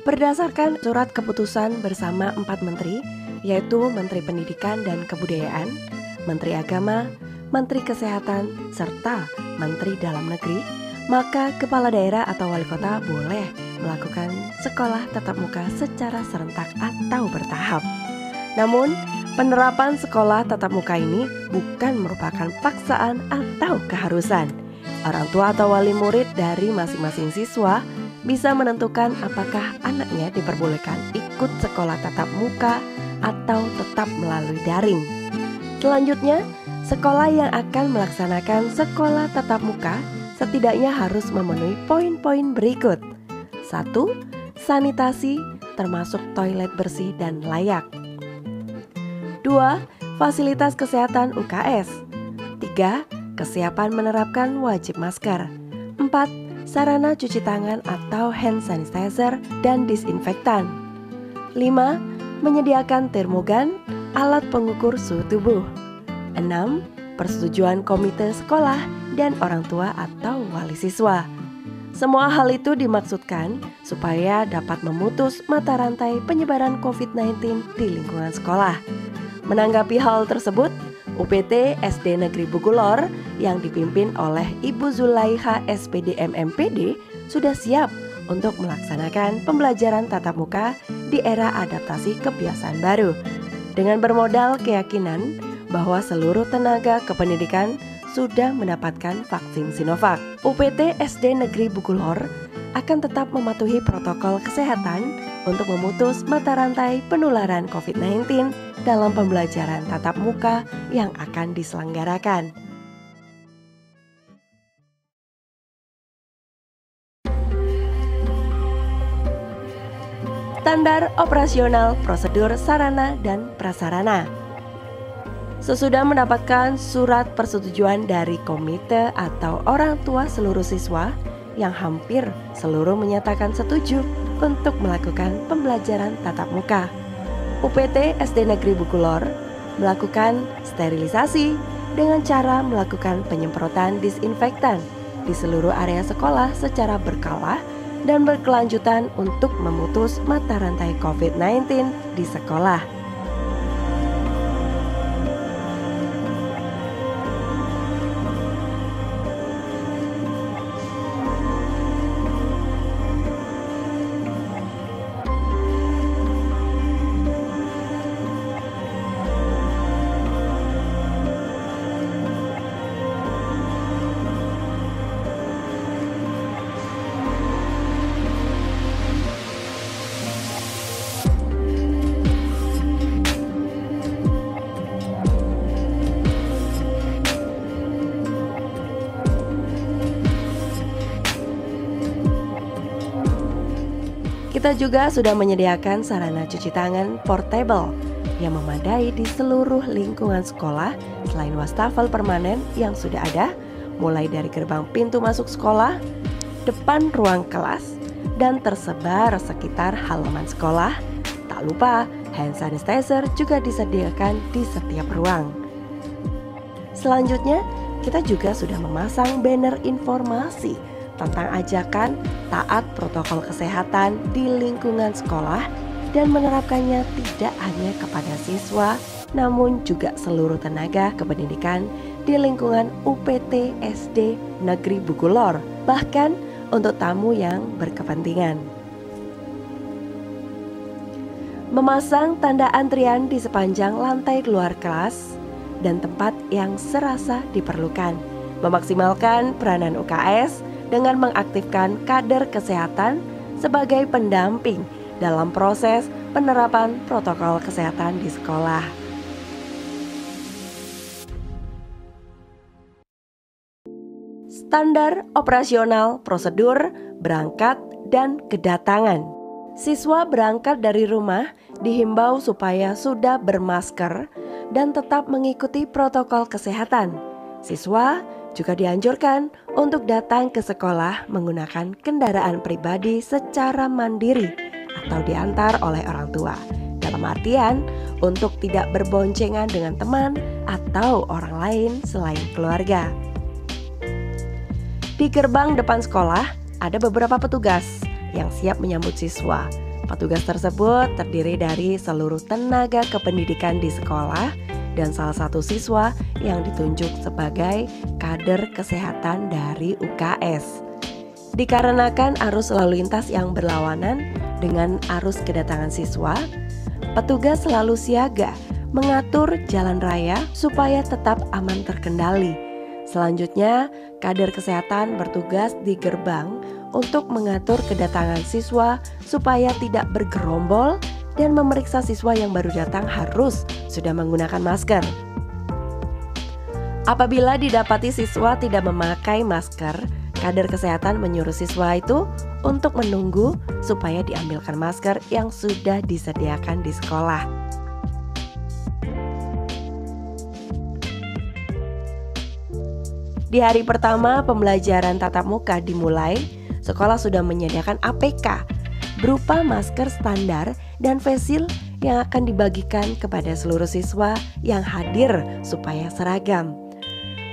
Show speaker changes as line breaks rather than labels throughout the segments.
Berdasarkan surat keputusan bersama 4 menteri, yaitu Menteri Pendidikan dan Kebudayaan, Menteri Agama, Menteri Kesehatan, serta Menteri Dalam Negeri, maka kepala daerah atau wali kota boleh melakukan sekolah tatap muka secara serentak atau bertahap. Namun, penerapan sekolah tatap muka ini bukan merupakan paksaan atau keharusan. Orang tua atau wali murid dari masing-masing siswa bisa menentukan apakah anaknya diperbolehkan ikut sekolah tatap muka atau tetap melalui daring. Selanjutnya, sekolah yang akan melaksanakan sekolah tatap muka setidaknya harus memenuhi poin-poin berikut. 1. Sanitasi termasuk toilet bersih dan layak. 2. Fasilitas kesehatan UKS. 3. Kesiapan menerapkan wajib masker. 4. Sarana cuci tangan atau hand sanitizer dan disinfektan. 5. Menyediakan termogan, alat pengukur suhu tubuh. 6. Persetujuan komite sekolah dan orang tua atau wali siswa. Semua hal itu dimaksudkan supaya dapat memutus mata rantai penyebaran COVID-19 di lingkungan sekolah. Menanggapi hal tersebut, UPT SD Negeri Bugulor yang dipimpin oleh Ibu Zulaiha SPD MMPD sudah siap untuk melaksanakan pembelajaran tatap muka di era adaptasi kebiasaan baru dengan bermodal keyakinan bahwa seluruh tenaga kependidikan sudah mendapatkan vaksin Sinovac. UPT SD Negeri Bugulor akan tetap mematuhi protokol kesehatan untuk memutus mata rantai penularan COVID-19 dalam pembelajaran tatap muka yang akan diselenggarakan. Standar operasional prosedur sarana dan prasarana. Sesudah mendapatkan surat persetujuan dari komite atau orang tua seluruh siswa yang hampir seluruh menyatakan setuju untuk melakukan pembelajaran tatap muka, UPT SD Negeri Bugulor melakukan sterilisasi dengan cara melakukan penyemprotan disinfektan di seluruh area sekolah secara berkala dan berkelanjutan untuk memutus mata rantai COVID-19 di sekolah. Kita juga sudah menyediakan sarana cuci tangan portable yang memadai di seluruh lingkungan sekolah selain wastafel permanen yang sudah ada, mulai dari gerbang pintu masuk sekolah, depan ruang kelas, dan tersebar sekitar halaman sekolah. Tak lupa, hand sanitizer juga disediakan di setiap ruang. Selanjutnya, kita juga sudah memasang banner informasi tentang ajakan taat protokol kesehatan di lingkungan sekolah dan menerapkannya tidak hanya kepada siswa, namun juga seluruh tenaga kependidikan di lingkungan UPT SD Negeri Bugulor, bahkan untuk tamu yang berkepentingan. Memasang tanda antrian di sepanjang lantai keluar kelas dan tempat yang serasa diperlukan, memaksimalkan peranan UKS dengan mengaktifkan kader kesehatan sebagai pendamping dalam proses penerapan protokol kesehatan di sekolah. Standar operasional prosedur berangkat dan kedatangan. Siswa berangkat dari rumah dihimbau supaya sudah bermasker dan tetap mengikuti protokol kesehatan. Siswa juga dianjurkan untuk datang ke sekolah menggunakan kendaraan pribadi secara mandiri atau diantar oleh orang tua. Dalam artian, untuk tidak berboncengan dengan teman atau orang lain selain keluarga. Di gerbang depan sekolah ada beberapa petugas yang siap menyambut siswa. Petugas tersebut terdiri dari seluruh tenaga kependidikan di sekolah dan salah satu siswa yang ditunjuk sebagai kader kesehatan dari UKS. Dikarenakan arus lalu lintas yang berlawanan dengan arus kedatangan siswa, petugas selalu siaga mengatur jalan raya supaya tetap aman terkendali. Selanjutnya, kader kesehatan bertugas di gerbang untuk mengatur kedatangan siswa supaya tidak bergerombol dan memeriksa siswa yang baru datang harus sudah menggunakan masker. Apabila didapati siswa tidak memakai masker, kader kesehatan menyuruh siswa itu untuk menunggu supaya diambilkan masker yang sudah disediakan di sekolah. Di hari pertama pembelajaran tatap muka dimulai, sekolah sudah menyediakan APK berupa masker standar dan face shield yang akan dibagikan kepada seluruh siswa yang hadir supaya seragam.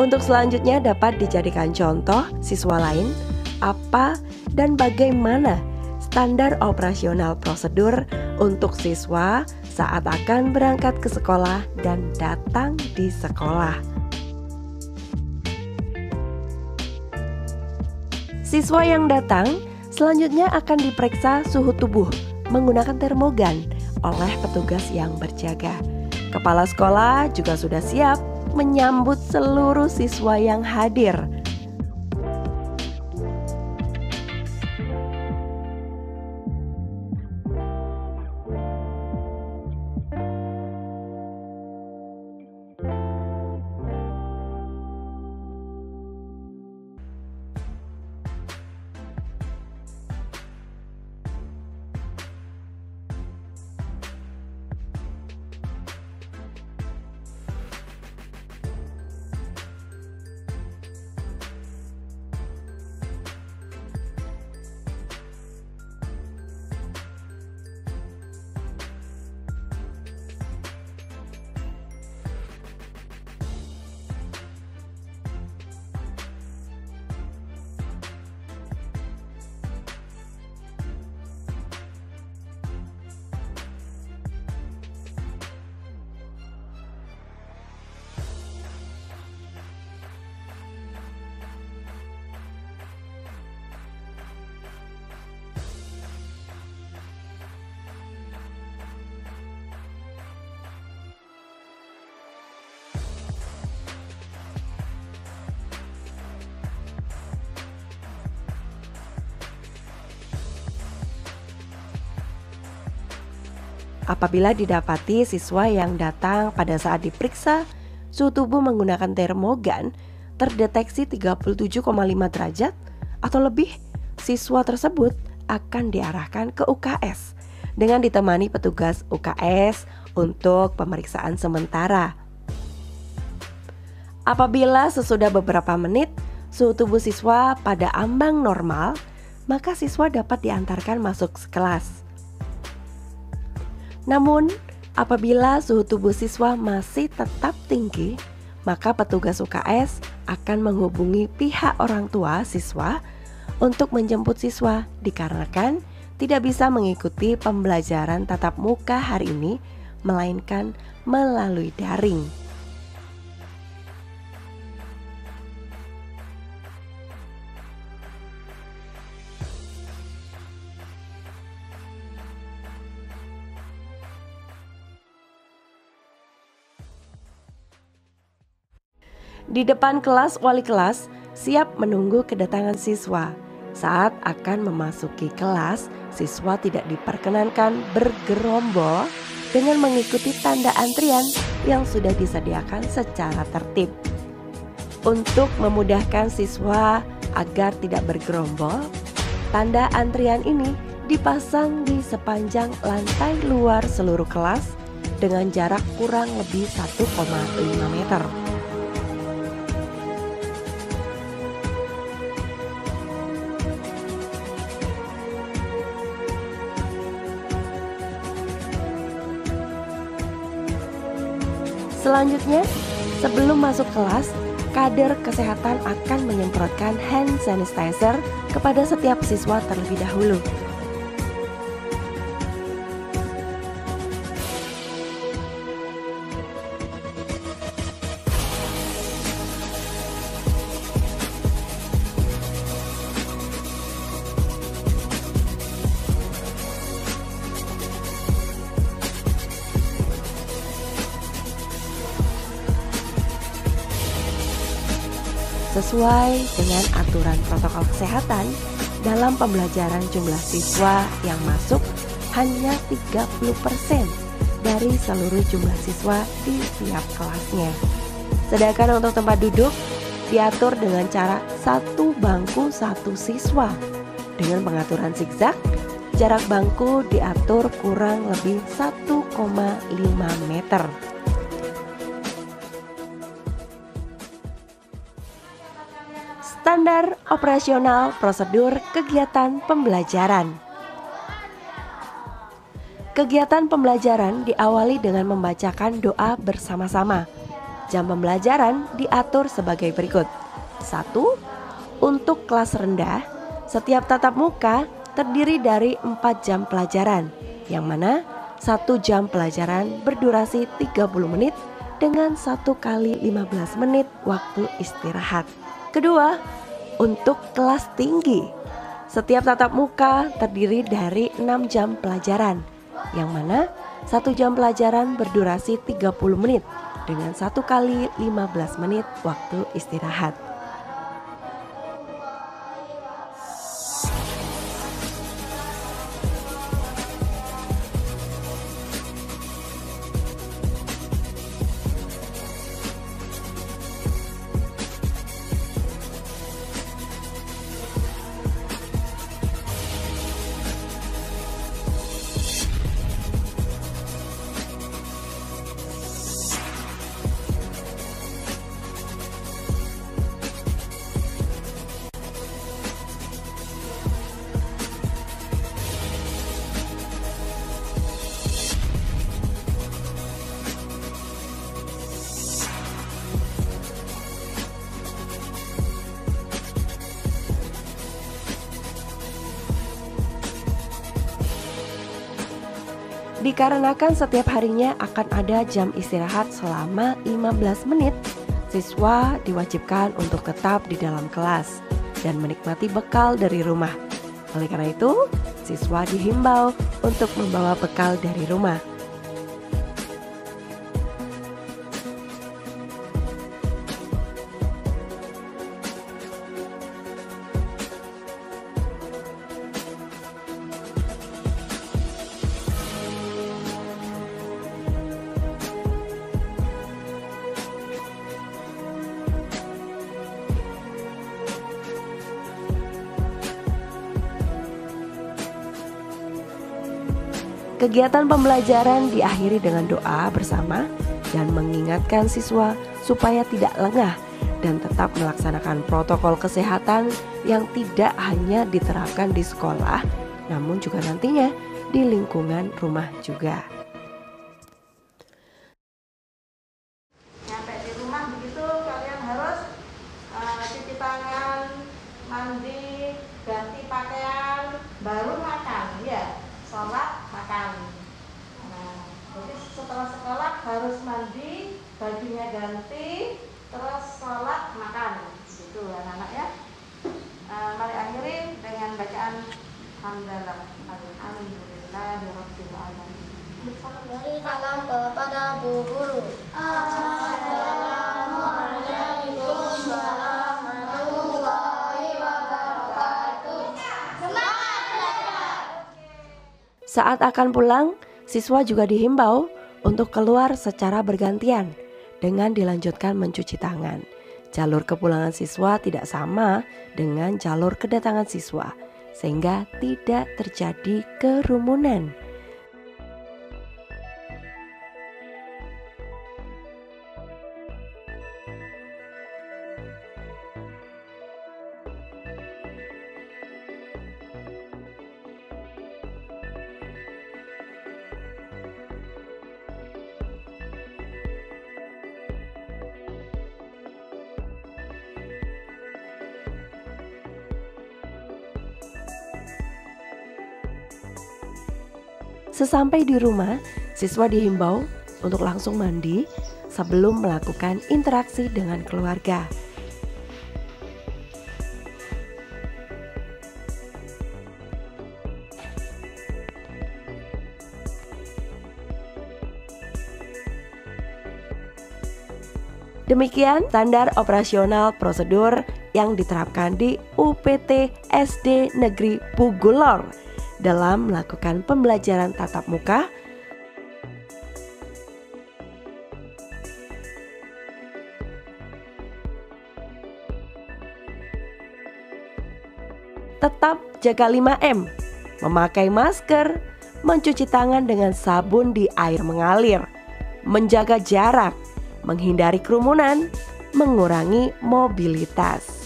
Untuk selanjutnya dapat dijadikan contoh siswa lain apa dan bagaimana standar operasional prosedur untuk siswa saat akan berangkat ke sekolah dan datang di sekolah. Siswa yang datang selanjutnya akan diperiksa suhu tubuh menggunakan termogan oleh petugas yang berjaga. Kepala sekolah juga sudah siap menyambut seluruh siswa yang hadir. Apabila didapati siswa yang datang pada saat diperiksa suhu tubuh menggunakan termogan terdeteksi 37,5 derajat atau lebih, siswa tersebut akan diarahkan ke UKS dengan ditemani petugas UKS untuk pemeriksaan sementara. Apabila sesudah beberapa menit suhu tubuh siswa pada ambang normal, maka siswa dapat diantarkan masuk kelas. Namun, apabila suhu tubuh siswa masih tetap tinggi, maka petugas UKS akan menghubungi pihak orang tua siswa untuk menjemput siswa dikarenakan tidak bisa mengikuti pembelajaran tatap muka hari ini, melainkan melalui daring. Di depan kelas, wali kelas siap menunggu kedatangan siswa. Saat akan memasuki kelas, siswa tidak diperkenankan bergerombol dengan mengikuti tanda antrian yang sudah disediakan secara tertib. Untuk memudahkan siswa agar tidak bergerombol, tanda antrian ini dipasang di sepanjang lantai luar seluruh kelas dengan jarak kurang lebih 1,5 meter. Selanjutnya, sebelum masuk kelas, kader kesehatan akan menyemprotkan hand sanitizer kepada setiap siswa terlebih dahulu. Sesuai dengan aturan protokol kesehatan, dalam pembelajaran jumlah siswa yang masuk hanya 30% dari seluruh jumlah siswa di tiap kelasnya. Sedangkan untuk tempat duduk diatur dengan cara satu bangku satu siswa. Dengan pengaturan zigzag, jarak bangku diatur kurang lebih 1,5 meter. Standar operasional prosedur kegiatan pembelajaran. Kegiatan pembelajaran diawali dengan membacakan doa bersama-sama. Jam pembelajaran diatur sebagai berikut. 1. Untuk kelas rendah, setiap tatap muka terdiri dari 4 jam pelajaran, yang mana 1 jam pelajaran berdurasi 30 menit dengan 1 kali 15 menit waktu istirahat. Kedua, untuk kelas tinggi, setiap tatap muka terdiri dari 6 jam pelajaran, yang mana 1 jam pelajaran berdurasi 30 menit dengan 1 kali 15 menit waktu istirahat. Dikarenakan setiap harinya akan ada jam istirahat selama 15 menit, siswa diwajibkan untuk tetap di dalam kelas dan menikmati bekal dari rumah. Oleh karena itu, siswa dihimbau untuk membawa bekal dari rumah. Kegiatan pembelajaran diakhiri dengan doa bersama dan mengingatkan siswa supaya tidak lengah dan tetap melaksanakan protokol kesehatan yang tidak hanya diterapkan di sekolah, namun juga nantinya di lingkungan rumah juga.
Sampai di rumah begitu kalian harus cuci tangan, mandi, ganti pakaian, baru makan, ya. Sholat, makan. Nah, jadi setelah sekolah harus mandi, bajunya ganti, terus sholat, makan. Gitu anak-anak ya. Mari akhiri dengan bacaan hamdalah. Alhamdulillahirabbil alamin.
Beri salam kepada Bu Guru. Assalamualaikum warahmatullahi wabarakatuh. Semangat belajar.
Saat akan pulang, siswa juga dihimbau untuk keluar secara bergantian dengan dilanjutkan mencuci tangan. Jalur kepulangan siswa tidak sama dengan jalur kedatangan siswa, sehingga tidak terjadi kerumunan. Sesampai di rumah, siswa dihimbau untuk langsung mandi sebelum melakukan interaksi dengan keluarga. Demikian standar operasional prosedur yang diterapkan di UPT SD Negeri Pugulor dalam melakukan pembelajaran tatap muka tetap jaga 5M, memakai masker, mencuci tangan dengan sabun di air mengalir, menjaga jarak, menghindari kerumunan, mengurangi mobilitas.